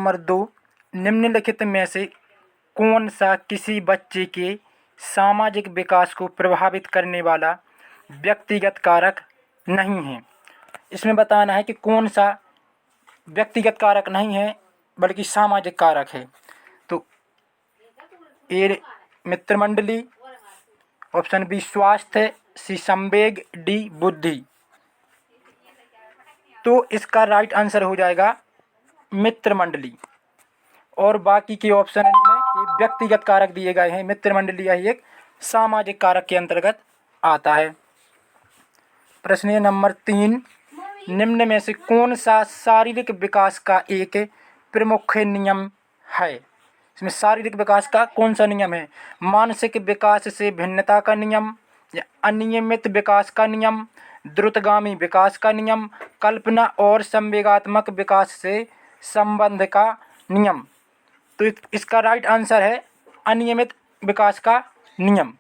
Number 2, निम्नलिखित में से कौन सा किसी बच्चे के सामाजिक विकास को प्रभावित करने वाला व्यक्तिगत कारक नहीं है। इसमें बताना है कि कौन सा व्यक्तिगत कारक नहीं है बल्कि सामाजिक कारक है। तो ए मित्र मंडली, ऑप्शन बी स्वास्थ्य, सी संवेग, डी बुद्धि। तो इसका राइट आंसर हो जाएगा मित्र मंडली। और बाकी के ऑप्शन में ये व्यक्तिगत कारक दिए गए हैं। मित्र मंडली यही एक सामाजिक कारक के अंतर्गत आता है। प्रश्न नंबर 3, निम्न में से कौन सा शारीरिक विकास का एक प्रमुख नियम है। इसमें शारीरिक विकास का कौन सा नियम है? मानसिक विकास से भिन्नता का नियम, या अनियमित विकास का नियम, द्रुतगामी विकास का नियम, कल्पना और संवेगात्मक विकास से संबंध का नियम। तो इसका राइट आंसर है अनियमित विकास का नियम।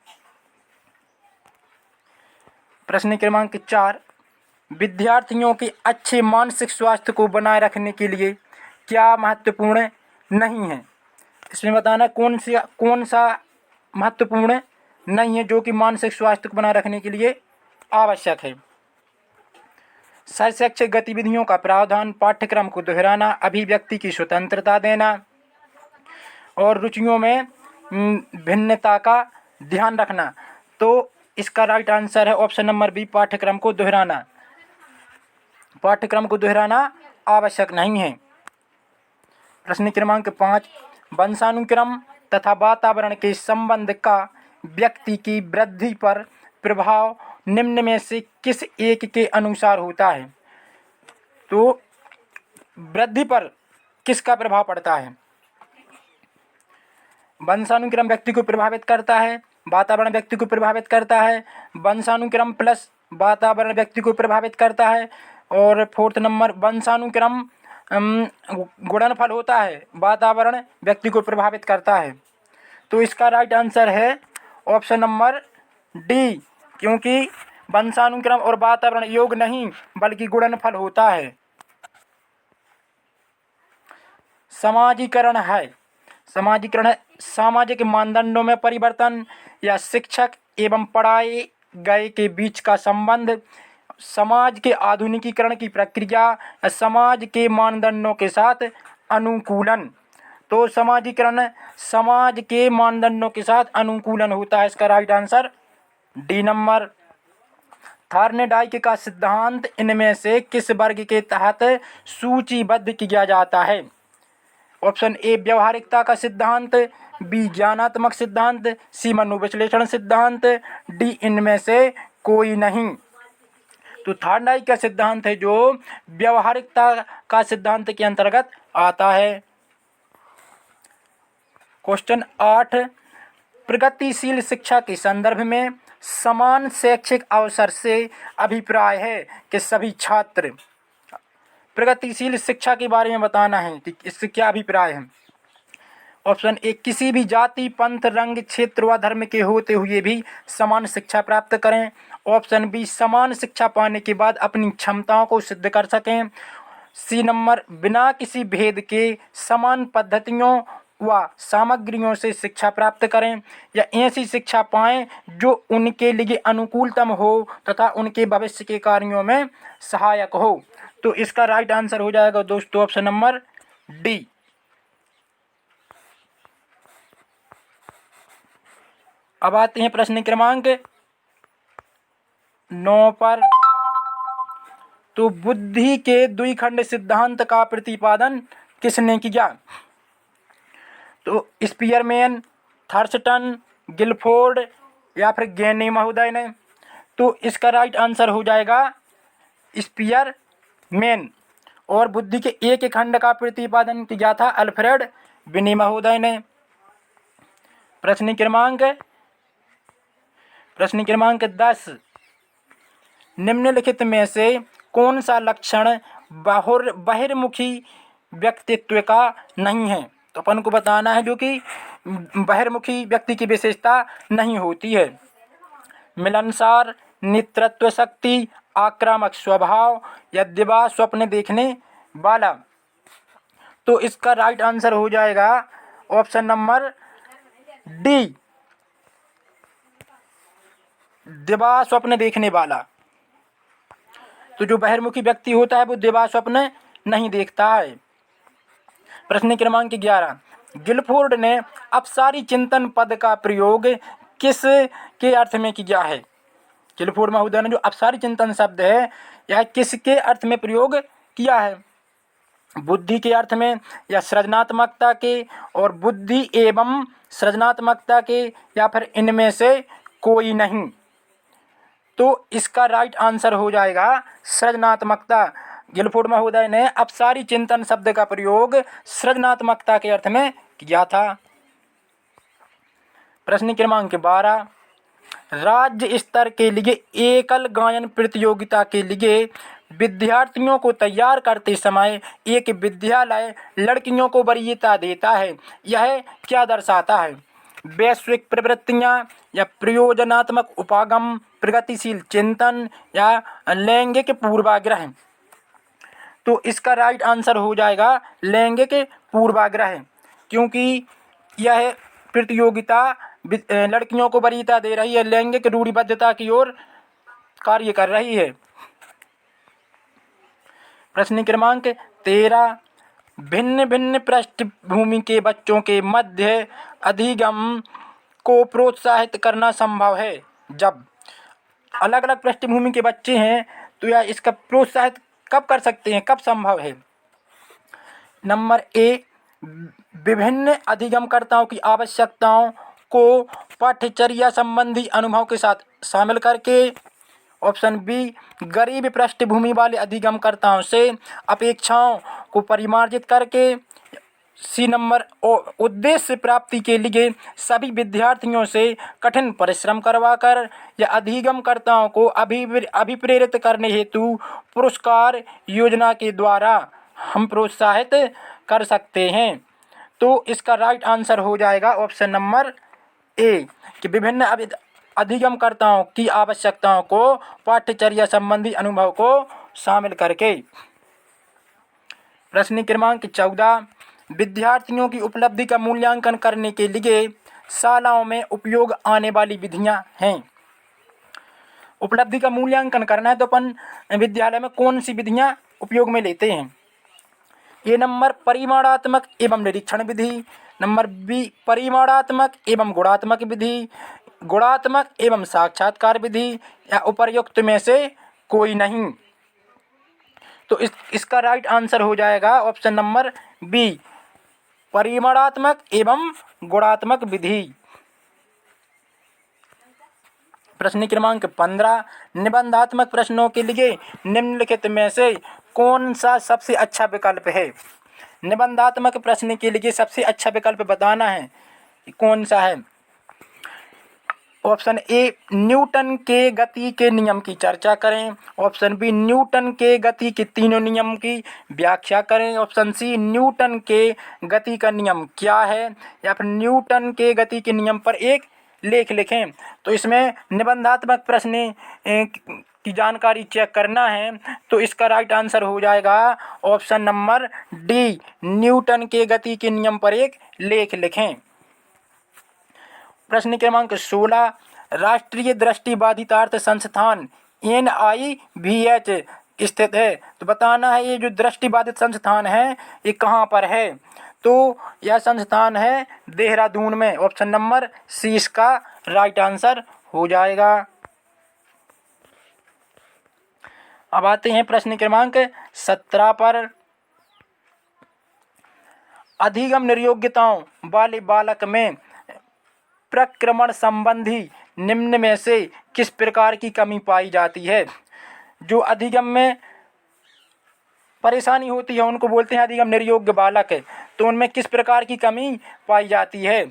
प्रश्न क्रमांक 4, विद्यार्थियों के अच्छे मानसिक स्वास्थ्य को बनाए रखने के लिए क्या महत्वपूर्ण नहीं है। इसमें बताना कौन सा महत्वपूर्ण नहीं है जो कि मानसिक स्वास्थ्य को बनाए रखने के लिए आवश्यक है। शैक्षिक गतिविधियों का प्रावधान, पाठ्यक्रम को दोहराना, अभिव्यक्ति की स्वतंत्रता देना और रुचियों में भिन्नता का ध्यान रखना। तो इसका राइट आंसर है ऑप्शन नंबर बी, पाठ्यक्रम को दोहराना। पाठ्यक्रम को दोहराना आवश्यक नहीं है। प्रश्न क्रमांक 5, वंशानुक्रम तथा वातावरण के संबंध का व्यक्ति की वृद्धि पर प्रभाव निम्न में से किस एक के अनुसार होता है। तो वृद्धि पर किसका प्रभाव पड़ता है? वंशानुक्रम व्यक्ति को प्रभावित करता है, वातावरण व्यक्ति को प्रभावित करता है, वंशानुक्रम प्लस वातावरण व्यक्ति को प्रभावित करता है, और 4th नंबर वंशानुक्रम गुणनफल होता है, वातावरण व्यक्ति को प्रभावित करता है। तो इसका राइट आंसर है ऑप्शन नंबर डी, क्योंकि वंशानुक्रम और वातावरण योग नहीं बल्कि गुणनफल होता है। समाजीकरण है सामाजिक मानदंडों में परिवर्तन या शिक्षक एवं पढ़ाए गए के बीच का संबंध, समाज के आधुनिकीकरण की प्रक्रिया, समाज के मानदंडों के साथ अनुकूलन। तो समाजीकरण समाज के मानदंडों के साथ अनुकूलन होता है। इसका right answer D number. Thorndike का सिद्धांत इनमें से किस वर्ग के तहत सूचीबद्ध किया जाता है। ऑप्शन ए व्यवहारिकता का सिद्धांत, बी ज्ञानात्मक सिद्धांत, सी मनोविश्लेषण सिद्धांत, डी इनमें से कोई नहीं। तो थॉर्नडाइक का सिद्धांत है जो व्यवहारिकता का सिद्धांत के अंतर्गत आता है। क्वेश्चन 8, प्रगतिशील शिक्षा के संदर्भ में समान शैक्षिक अवसर से अभिप्राय है कि सभी छात्र। प्रगतिशील शिक्षा के बारे में बताना है कि इससे क्या अभिप्राय है। ऑप्शन ए किसी भी जाति, पंथ, रंग, क्षेत्र व धर्म के होते हुए भी समान शिक्षा प्राप्त करें। ऑप्शन बी समान शिक्षा पाने के बाद अपनी क्षमताओं को सिद्ध कर सकें। सी नंबर बिना किसी भेद के समान पद्धतियों व सामग्रियों से शिक्षा प्राप्त करें, या ऐसी शिक्षा पाएं जो उनके लिए अनुकूलतम हो तथा उनके भविष्य के कार्यों में सहायक हो। तो इसका राइट आंसर हो जाएगा दोस्तों ऑप्शन नंबर डी। अब आते हैं प्रश्न क्रमांक 9 पर। तो बुद्धि के द्विखंड सिद्धांत का प्रतिपादन किसने किया। तो स्पीयरमैन, थर्स्टन, गिलफोर्ड या फिर गेनी महोदय ने। तो इसका राइट आंसर हो जाएगा स्पीयरमैन। और बुद्धि के एक खंड का प्रतिपादन किया था अल्फ्रेड बिनी महोदय ने। प्रश्न क्रमांक 10, निम्नलिखित में से कौन सा लक्षण बहिर्मुखी व्यक्तित्व का नहीं है। तो अपन को बताना है जो कि बहिर्मुखी व्यक्ति की विशेषता नहीं होती है। मिलनसार, नेतृत्व शक्ति, आक्रामक स्वभाव, यद्यपि स्वप्न देखने वाला। तो इसका राइट आंसर हो जाएगा ऑप्शन नंबर डी, दिवा स्वप्न देखने वाला। तो जो बहिर्मुखी व्यक्ति होता है वो दिवा स्वप्न नहीं देखता है। प्रश्न क्रमांक 11, गिलफोर्ड ने अपसारी चिंतन पद का प्रयोग किस के अर्थ में किया है? गिलफोर्ड महोदय ने जो अपसारी चिंतन शब्द है यह किसके अर्थ में प्रयोग किया है? बुद्धि के अर्थ में या सृजनात्मकता के, और बुद्धि एवं सृजनात्मकता के, या फिर इनमें से कोई नहीं? तो इसका राइट आंसर हो जाएगा सृजनात्मकता। गिलफोर्ड महोदय ने अपसारी चिंतन शब्द का प्रयोग सृजनात्मकता के अर्थ में किया था। प्रश्न क्रमांक 12, राज्य स्तर के लिए एकल गायन प्रतियोगिता के लिए विद्यार्थियों को तैयार करते समय एक विद्यालय लड़कियों को वरीयता देता है, यह क्या दर्शाता है? वैश्विक प्रवृत्तियाँ, या प्रयोजनात्मक उपागम, प्रगतिशील चिंतन, या लैंगिक पूर्वाग्रह? तो इसका राइट आंसर हो जाएगा लैंगिक पूर्वाग्रह, क्योंकि यह प्रतियोगिता लड़कियों को वरीयता दे रही है, लैंगिक रूढ़िबद्धता की ओर कार्य कर रही है। प्रश्न क्रमांक 13, भिन्न भिन्न पृष्ठभूमि के बच्चों के मध्य अधिगम को प्रोत्साहित करना संभव है जब? अलग अलग पृष्ठभूमि के बच्चे हैं तो यह इसका प्रोत्साहित कब कर सकते हैं, कब संभव है? नंबर ए, विभिन्न अधिगमकर्ताओं की आवश्यकताओं को पाठ्यचर्या संबंधी अनुभव के साथ शामिल करके। ऑप्शन बी, गरीब पृष्ठभूमि वाले अधिगमकर्ताओं से अपेक्षाओं को परिमार्जित करके। सी नंबर, उद्देश्य प्राप्ति के लिए सभी विद्यार्थियों से कठिन परिश्रम करवाकर, या अधिगमकर्ताओं को अभिप्रेरित करने हेतु पुरस्कार योजना के द्वारा हम प्रोत्साहित कर सकते हैं। तो इसका राइट आंसर हो जाएगा ऑप्शन नंबर ए, कि विभिन्न अधिगमकर्ताओं की आवश्यकताओं को पाठ्यचर्या संबंधी अनुभव को शामिल करके। प्रश्न क्रमांक 14, विद्यार्थियों की उपलब्धि का मूल्यांकन करने के लिए शालाओं में उपयोग आने वाली विधियां हैं। उपलब्धि का मूल्यांकन करना है तो अपन विद्यालय में कौन सी विधियां उपयोग में लेते हैं? ए नंबर, परिमाणात्मक एवं निरीक्षण विधि। नंबर बी, परिमाणात्मक एवं गुणात्मक विधि, गुणात्मक एवं साक्षात्कार विधि, या उपर्युक्त में से कोई नहीं? तो इसका राइट आंसर हो जाएगा ऑप्शन नंबर बी, परिमाणात्मक एवं गुणात्मक विधि। प्रश्न क्रमांक 15, निबंधात्मक प्रश्नों के लिए निम्नलिखित में से कौन सा सबसे अच्छा विकल्प है? निबंधात्मक प्रश्न के लिए सबसे अच्छा विकल्प बताना है, कौन सा है? ऑप्शन ए, न्यूटन के गति के नियम की चर्चा करें। ऑप्शन बी, न्यूटन के गति के तीनों नियम की व्याख्या करें। ऑप्शन सी, न्यूटन के गति का नियम क्या है, या फिर न्यूटन के गति के नियम पर एक लेख लिखें। तो इसमें निबंधात्मक प्रश्न की जानकारी चेक करना है तो इसका राइट आंसर हो जाएगा ऑप्शन नंबर डी, न्यूटन के गति के नियम पर एक लेख लिखें। प्रश्न क्रमांक 16, राष्ट्रीय दृष्टिबाधितार्थ संस्थान NIVH स्थित है। तो बताना है ये जो दृष्टिबाधित संस्थान है ये कहाँ पर है? तो यह संस्थान है देहरादून में। ऑप्शन नंबर सी इसका राइट आंसर हो जाएगा। अब आते हैं प्रश्न क्रमांक 17 पर। अधिगम निर्योग्यताओं वाले बालक में प्रक्रमण संबंधी निम्न में से किस प्रकार की कमी पाई जाती है? जो अधिगम में परेशानी होती है उनको बोलते हैं अधिगम निर्योग्य बालक। तो उनमें किस प्रकार की कमी पाई जाती है?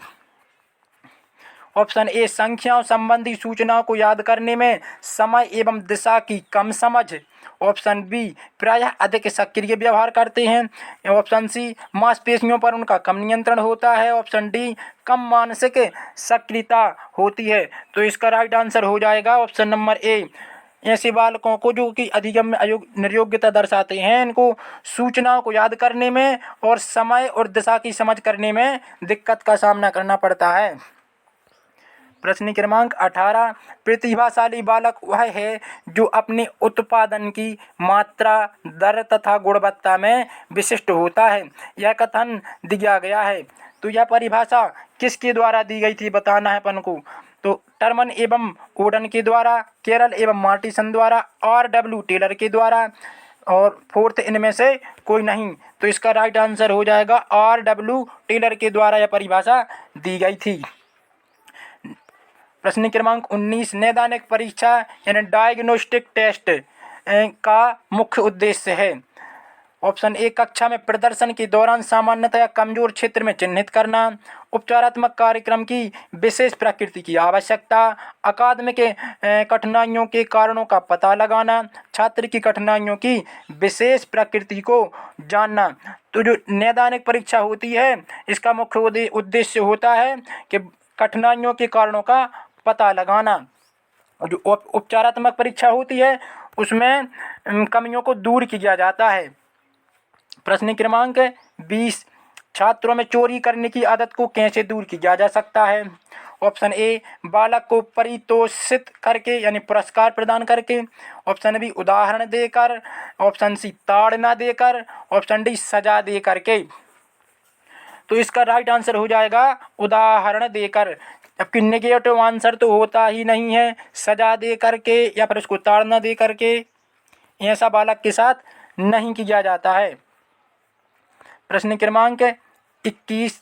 ऑप्शन ए, संख्याओं संबंधी सूचनाओं को याद करने में समय एवं दिशा की कम समझ। ऑप्शन बी, प्रायः अधिक सक्रिय व्यवहार करते हैं। ऑप्शन सी, मांसपेशियों पर उनका कम नियंत्रण होता है। ऑप्शन डी, कम मानसिक सक्रियता होती है। तो इसका राइट आंसर हो जाएगा ऑप्शन नंबर ए, ऐसे बालकों को जो कि अधिगम में निर्योग्यता दर्शाते हैं, इनको सूचनाओं को याद करने में और समय और दिशा की समझ करने में दिक्कत का सामना करना पड़ता है। प्रश्न क्रमांक 18, प्रतिभाशाली बालक वह है जो अपने उत्पादन की मात्रा, दर तथा गुणवत्ता में विशिष्ट होता है। यह कथन दिया गया है। तो यह परिभाषा किसके द्वारा दी गई थी बताना है अपन को। तो टर्मन एवं ओडन के द्वारा, केरल एवं मार्टिसन द्वारा, R.W. टेलर के द्वारा, और फोर्थ इनमें से कोई नहीं। तो इसका राइट आंसर हो जाएगा R.W. टेलर के द्वारा यह परिभाषा दी गई थी। प्रश्न क्रमांक 19, नैदानिक परीक्षा यानी डायग्नोस्टिक टेस्ट का मुख्य उद्देश्य है। ऑप्शन ए, कक्षा में प्रदर्शन के दौरान सामान्यतया कमजोर क्षेत्र में चिन्हित करना, उपचारात्मक कार्यक्रम की विशेष प्रकृति की आवश्यकता, अकादमिक कठिनाइयों के कारणों का पता लगाना, छात्र की कठिनाइयों की विशेष प्रकृति को जानना। तो जो नैदानिक परीक्षा होती है इसका मुख्य उद्देश्य होता है कि कठिनाइयों के कारणों का पता लगाना। और जो उपचारात्मक परीक्षा होती है उसमें कमियों को दूर किया जाता है। प्रश्न क्रमांक 20, छात्रों में चोरी करने की आदत को कैसे दूर किया जा सकता है। ऑप्शन ए, बालक को परितोषित करके यानी पुरस्कार प्रदान करके, ऑप्शन बी, उदाहरण देकर, ऑप्शन सी, ताड़ना देकर, ऑप्शन डी, सजा दे करके। तो इसका राइट आंसर हो जाएगा उदाहरण देकर, जबकि नेगेटिव आंसर तो होता ही नहीं है। सजा दे करके या फिर उसको ताड़ना दे करके ऐसा बालक के साथ नहीं किया जाता है। प्रश्न क्रमांक 21,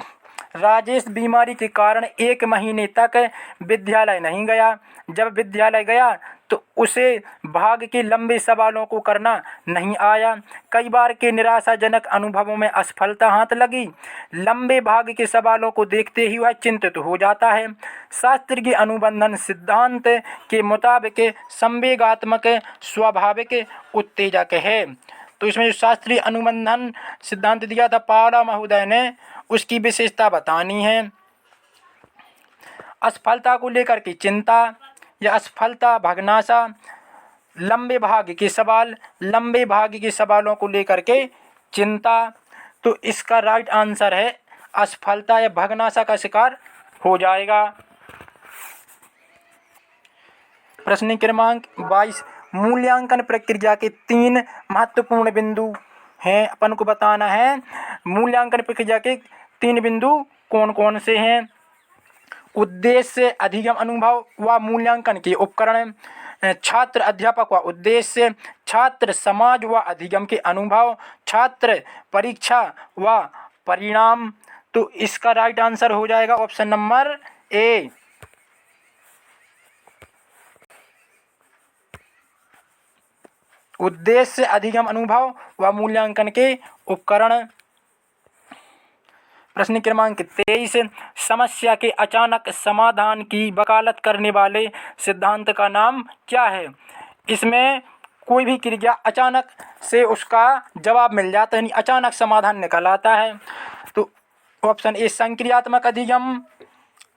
राजेश बीमारी के कारण 1 महीने तक विद्यालय नहीं गया। जब विद्यालय गया तो उसे भाग के लंबे सवालों को करना नहीं आया। कई बार के निराशाजनक अनुभवों में असफलता हाथ लगी। लंबे भाग के सवालों को देखते ही वह चिंतित हो जाता है। शास्त्र के अनुबंधन सिद्धांत के मुताबिक संवेगात्मक स्वाभाविक उत्तेजक है। तो इसमें जो शास्त्रीय अनुबंधन सिद्धांत दिया था पाड़ा महोदय ने, उसकी विशेषता बतानी है। असफलता को लेकर के चिंता या असफलता, भगनाशा, लंबे भाग के सवाल, लंबे भाग के सवालों को लेकर के चिंता। तो इसका राइट आंसर है असफलता या भगनाशा का शिकार हो जाएगा। प्रश्न क्रमांक 22, मूल्यांकन प्रक्रिया के 3 महत्वपूर्ण बिंदु हैं, अपन को बताना है। मूल्यांकन प्रक्रिया के 3 बिंदु कौन कौन से हैं। उद्देश्य, अधिगम अनुभव व मूल्यांकन के उपकरण, छात्र अध्यापक व उद्देश्य, छात्र समाज व अधिगम के अनुभव, छात्र परीक्षा व परिणाम। तो इसका राइट आंसर हो जाएगा ऑप्शन नंबर ए। उद्देश्य, अधिगम अनुभव व मूल्यांकन के उपकरण। प्रश्न क्रमांक 23, समस्या के अचानक समाधान की वकालत करने वाले सिद्धांत का नाम क्या है। इसमें कोई भी क्रिया अचानक से उसका जवाब मिल जाता है, यानी अचानक समाधान निकल आता है। तो ऑप्शन ए, संक्रियात्मक अधिगम,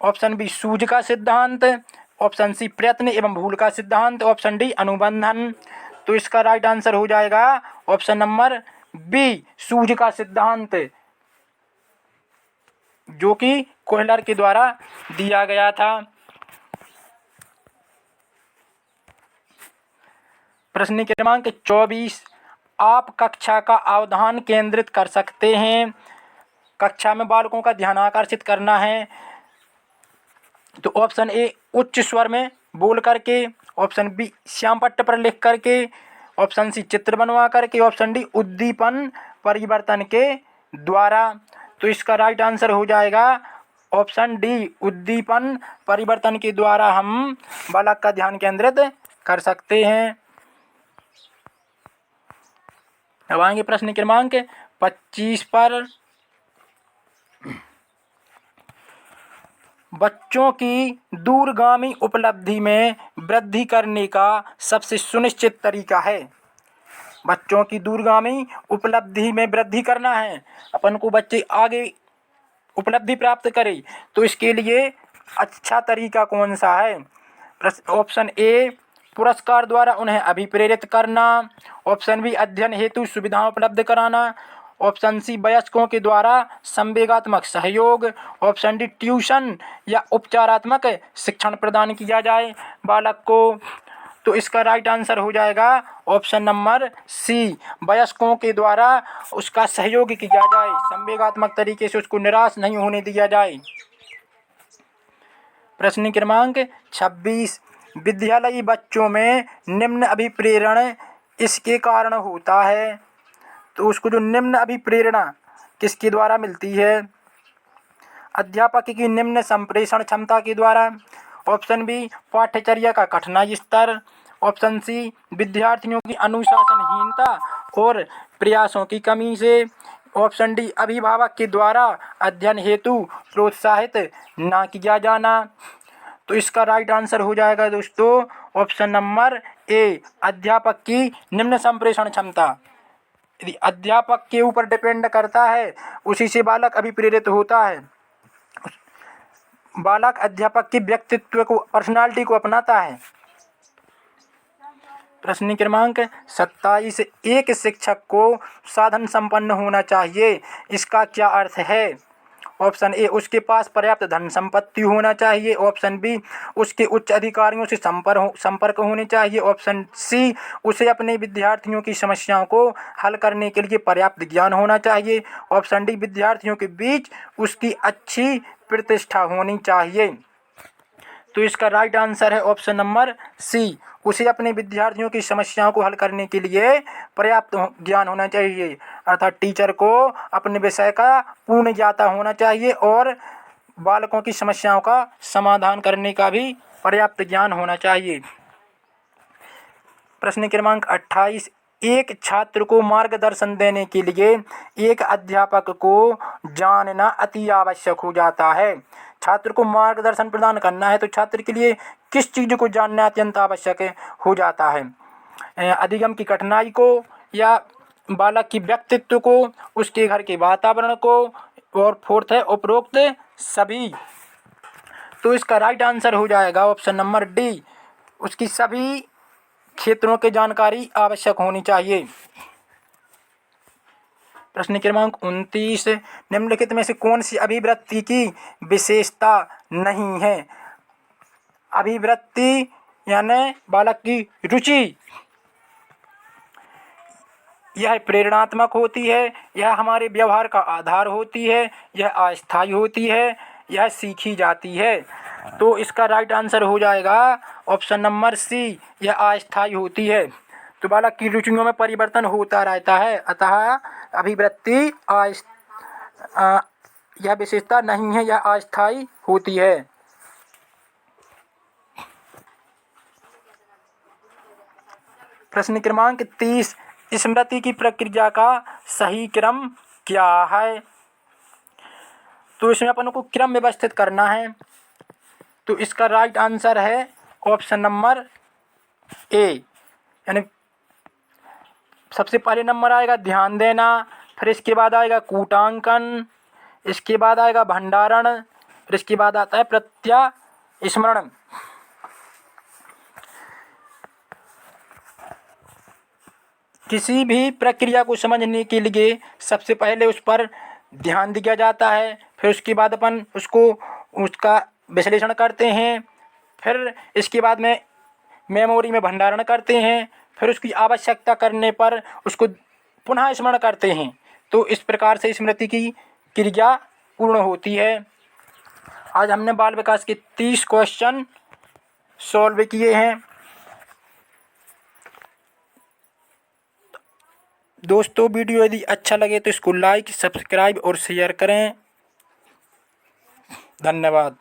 ऑप्शन बी, सूझ का सिद्धांत, ऑप्शन सी, प्रयत्न एवं भूल का सिद्धांत, ऑप्शन डी, अनुबंधन। तो इसका राइट आंसर हो जाएगा ऑप्शन नंबर बी, सूझ का सिद्धांत, जो कि कोहलर के द्वारा दिया गया था। प्रश्न क्रमांक 24, आप कक्षा का अवधान केंद्रित कर सकते हैं। कक्षा में बालकों का ध्यान आकर्षित करना है। तो ऑप्शन ए, उच्च स्वर में बोल करके, ऑप्शन बी, श्याम पट्ट पर लिख करके, ऑप्शन सी, चित्र बनवा करके, ऑप्शन डी, उद्दीपन परिवर्तन के द्वारा। तो इसका राइट आंसर हो जाएगा ऑप्शन डी, उद्दीपन परिवर्तन के द्वारा हम बालक का ध्यान केंद्रित कर सकते हैं। अब आएंगे प्रश्न क्रमांक 25 पर। बच्चों की दूरगामी उपलब्धि में वृद्धि करने का सबसे सुनिश्चित तरीका है। बच्चों की दूरगामी उपलब्धि में वृद्धि करना है, अपन को बच्चे आगे उपलब्धि प्राप्त करें, तो इसके लिए अच्छा तरीका कौन सा है। ऑप्शन ए, पुरस्कार द्वारा उन्हें अभिप्रेरित करना। ऑप्शन बी अध्ययन हेतु सुविधाएं उपलब्ध कराना। ऑप्शन सी वयस्कों के द्वारा संवेगात्मक सहयोग। ऑप्शन डी ट्यूशन या उपचारात्मक शिक्षण प्रदान किया जाए बालक को। तो इसका राइट आंसर हो जाएगा ऑप्शन नंबर सी, वयस्कों के द्वारा उसका सहयोग किया जाए, संवेगात्मक तरीके से उसको निराश नहीं होने दिया जाए। प्रश्न क्रमांक 26, विद्यालयी बच्चों में निम्न अभिप्रेरण इसके कारण होता है। तो उसको जो निम्न अभिप्रेरणा किसके द्वारा मिलती है? अध्यापक की निम्न संप्रेषण क्षमता के द्वारा। ऑप्शन बी पाठ्यचर्या का कठिनाई स्तर। ऑप्शन सी विद्यार्थियों की अनुशासनहीनता और प्रयासों की कमी से। ऑप्शन डी अभिभावक के द्वारा अध्ययन हेतु प्रोत्साहित ना किया जाना। तो इसका राइट आंसर हो जाएगा दोस्तों ऑप्शन नंबर ए, अध्यापक की निम्न संप्रेषण क्षमता। यदि अध्यापक के ऊपर डिपेंड करता है, उसी से बालक अभिप्रेरित होता है। बालक अध्यापक के व्यक्तित्व को, पर्सनालिटी को अपनाता है। प्रश्न क्रमांक 27, एक शिक्षक को साधन संपन्न होना चाहिए, इसका क्या अर्थ है? ऑप्शन ए उसके पास पर्याप्त धन संपत्ति होना चाहिए। ऑप्शन बी उसके उच्च अधिकारियों से संपर्क होने चाहिए। ऑप्शन सी उसे अपने विद्यार्थियों की समस्याओं को हल करने के लिए पर्याप्त ज्ञान होना चाहिए। ऑप्शन डी विद्यार्थियों के बीच उसकी अच्छी प्रतिष्ठा होनी चाहिए। तो इसका राइट आंसर है ऑप्शन नंबर सी, उसे अपने विद्यार्थियों की समस्याओं को हल करने के लिए पर्याप्त ज्ञान होना चाहिए। अर्थात टीचर को अपने विषय का पूर्ण ज्ञाता होना चाहिए और बालकों की समस्याओं का समाधान करने का भी पर्याप्त ज्ञान होना चाहिए। प्रश्न क्रमांक 28, एक छात्र को मार्गदर्शन देने के लिए एक अध्यापक को जानना अति आवश्यक हो जाता है। छात्र को मार्गदर्शन प्रदान करना है तो छात्र के लिए किस चीज़ को जानना अत्यंत आवश्यक हो जाता है? अधिगम की कठिनाई को, या बालक की व्यक्तित्व को, उसके घर के वातावरण को, और फोर्थ है उपरोक्त सभी। तो इसका राइट आंसर हो जाएगा ऑप्शन नंबर डी, उसकी सभी क्षेत्रों की जानकारी आवश्यक होनी चाहिए। प्रश्न क्रमांक 29, निम्नलिखित में से कौन सी अभिवृत्ति की विशेषता नहीं है? अभिवृत्ति यानी बालक की रुचि, यह प्रेरणात्मक होती है, यह हमारे व्यवहार का आधार होती है, यह अस्थायी होती है, यह सीखी जाती है। तो इसका राइट आंसर हो जाएगा ऑप्शन नंबर सी, यह अस्थायी होती है। तो बालक की रुचियों में परिवर्तन होता रहता है, अतः अभिवृत्ति यह विशेषता नहीं है, यह अस्थायी होती है। प्रश्न क्रमांक 30, स्मृति की प्रक्रिया का सही क्रम क्या है? तो इसमें अपन को क्रम व्यवस्थित करना है। तो इसका राइट आंसर है ऑप्शन नंबर ए, यानी सबसे पहले नंबर आएगा ध्यान देना, फिर इसके बाद आएगा कूटांकन, इसके बाद आएगा भंडारण, फिर इसके बाद आता है प्रत्यास्मरण। किसी भी प्रक्रिया को समझने के लिए सबसे पहले उस पर ध्यान दिया जाता है, फिर उसके बाद अपन उसका विश्लेषण करते हैं, फिर इसके बाद में मेमोरी में भंडारण करते हैं, फिर उसकी आवश्यकता करने पर उसको पुनः स्मरण करते हैं। तो इस प्रकार से स्मृति की क्रिया पूर्ण होती है। आज हमने बाल विकास के 30 क्वेश्चन सॉल्व किए हैं। दोस्तों वीडियो यदि अच्छा लगे तो इसको लाइक, सब्सक्राइब और शेयर करें। धन्यवाद।